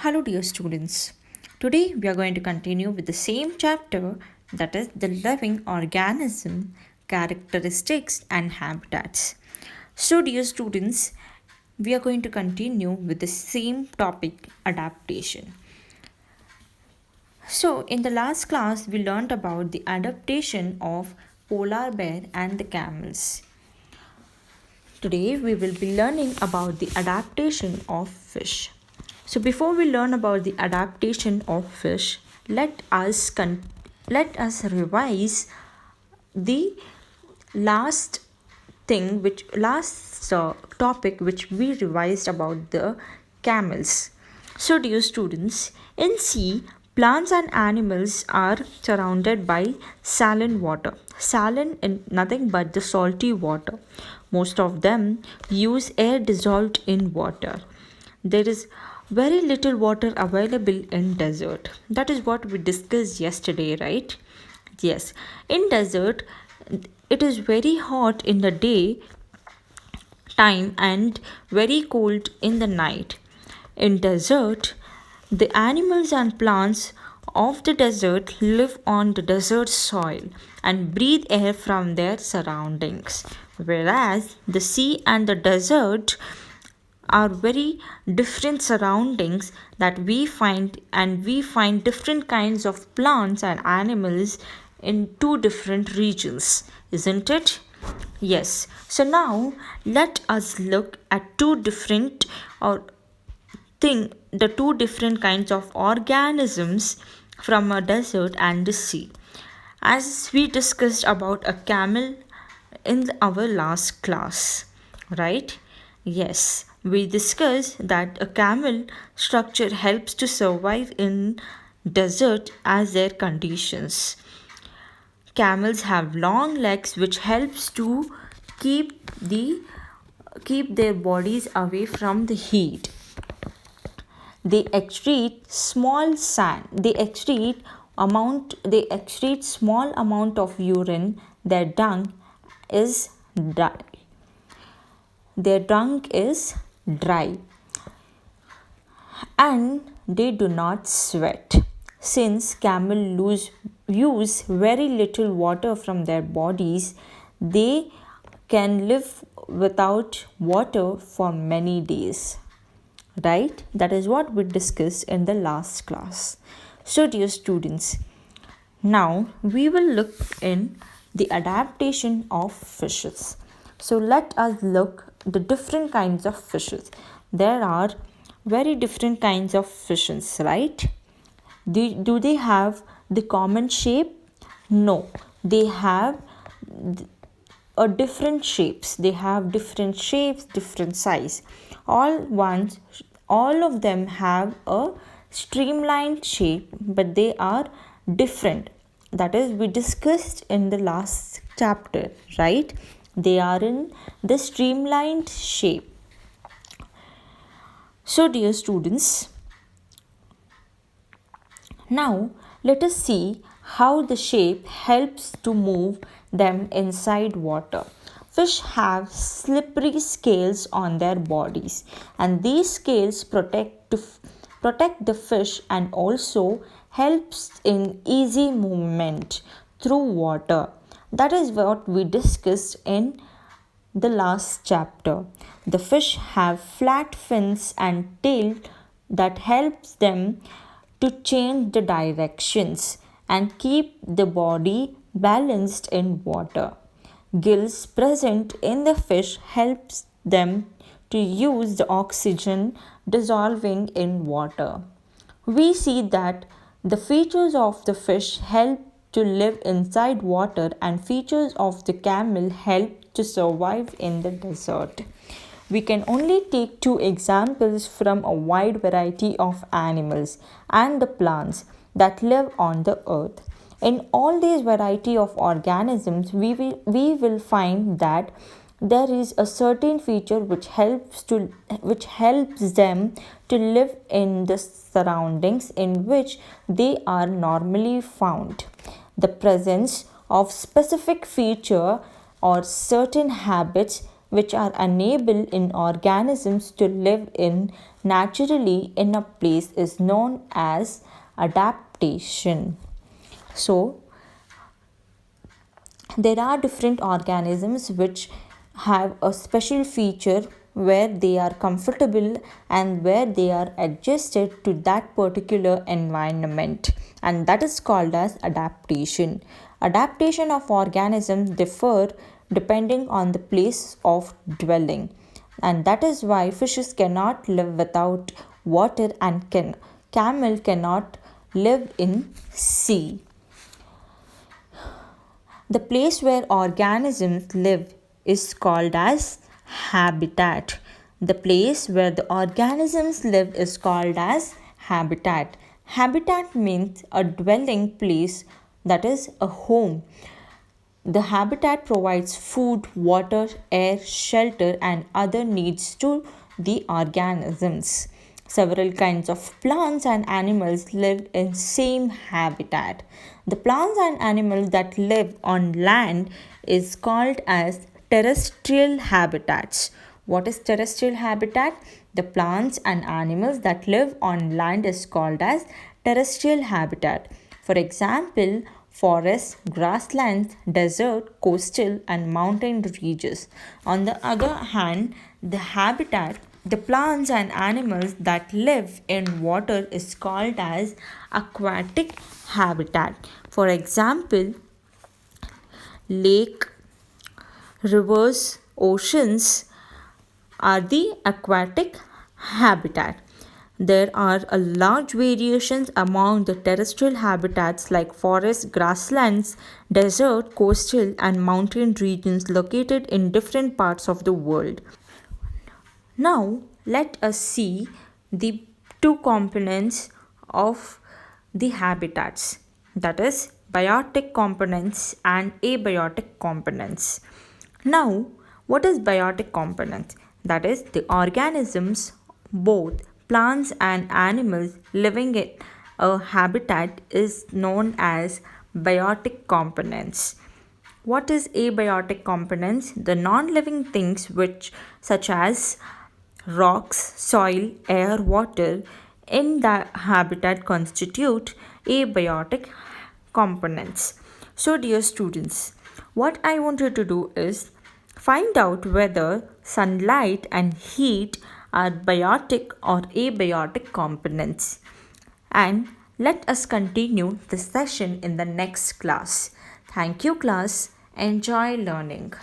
Hello, dear students. Today we are going to continue with the same chapter, that is the living organism, characteristics, and habitats. So, dear students, we are going to continue with the same topic, adaptation. So, in the last class, we learned about the adaptation of polar bear and the camels. Today, we will be learning about the adaptation of fish. So before we learn about the adaptation of fish, let us revise the last topic which we revised about the camels. So dear students, in sea, plants and animals are surrounded by saline water. Saline is nothing but the salty water. Most of them use air dissolved in water. There is very little water available in desert. That is what we discussed yesterday, right? Yes. In desert, it is very hot in the day time and very cold in the night. In desert, the animals and plants of the desert live on the desert soil and breathe air from their surroundings, whereas the sea and the desert are very different surroundings that we find different kinds of plants and animals in two different regions, isn't it? Yes. So now let us look at the two different kinds of organisms from a desert and the sea. As we discussed about a camel in our last class, right? Yes, we discussed that a camel structure helps to survive in desert as their conditions. Camels have long legs which helps to keep their bodies away from the heat. They excrete small amount of urine. Their dung is dry. And they do not sweat. Since camels use very little water from their bodies, they can live without water for many days. Right? That is what we discussed in the last class. So dear students, now we will look in the adaptation of fishes. So let us look the different kinds of fishes. There are very different kinds of fishes, right? Do they have the common shape? No, they have a different shapes. They have different shapes, different size. All of them have a streamlined shape, but they are different. That is, we discussed in the last chapter, right? They are in the streamlined shape. So dear students, now let us see how the shape helps to move them inside water. Fish have slippery scales on their bodies, and these scales protect the fish and also helps in easy movement through water. That is what we discussed in the last chapter. The fish have flat fins and tail that helps them to change the directions and keep the body balanced in water. Gills present in the fish helps them to use the oxygen dissolving in water. We see that the features of the fish help to live inside water and features of the camel help to survive in the desert. We can only take two examples from a wide variety of animals and the plants that live on the earth. In all these variety of organisms, we will find that there is a certain feature which helps them to live in the surroundings in which they are normally found. The presence of specific feature or certain habits which are unable in organisms to live in naturally in a place is known as adaptation. So, there are different organisms which have a special feature where they are comfortable and where they are adjusted to that particular environment, and that is called as adaptation. Adaptation of organisms differ depending on the place of dwelling, and that is why fishes cannot live without water and camel cannot live in sea. The place where organisms live is called as habitat. The place where the organisms live is called as habitat. Habitat means a dwelling place, that is a home. The habitat provides food, water, air, shelter, and other needs to the organisms. Several kinds of plants and animals live in same habitat. The plants and animals that live on land is called as terrestrial habitats. What is terrestrial habitat? The plants and animals that live on land is called as terrestrial habitat. For example, forests, grasslands, desert, coastal, and mountain regions. On the other hand, the plants and animals that live in water is called as aquatic habitat. For example, lake, rivers, oceans are the aquatic habitat. There are a large variations among the terrestrial habitats like forests, grasslands, desert, coastal, and mountain regions located in different parts of the world. Now, let us see the two components of the habitats, that is biotic components and abiotic components. Now, what is biotic components? That is the organisms, both plants and animals living in a habitat is known as biotic components. What is abiotic components? The non-living things which such as rocks, soil, air, water in the habitat constitute abiotic components. So dear students, what I want you to do is find out whether sunlight and heat are biotic or abiotic components. And let us continue this session in the next class. Thank you class. Enjoy learning.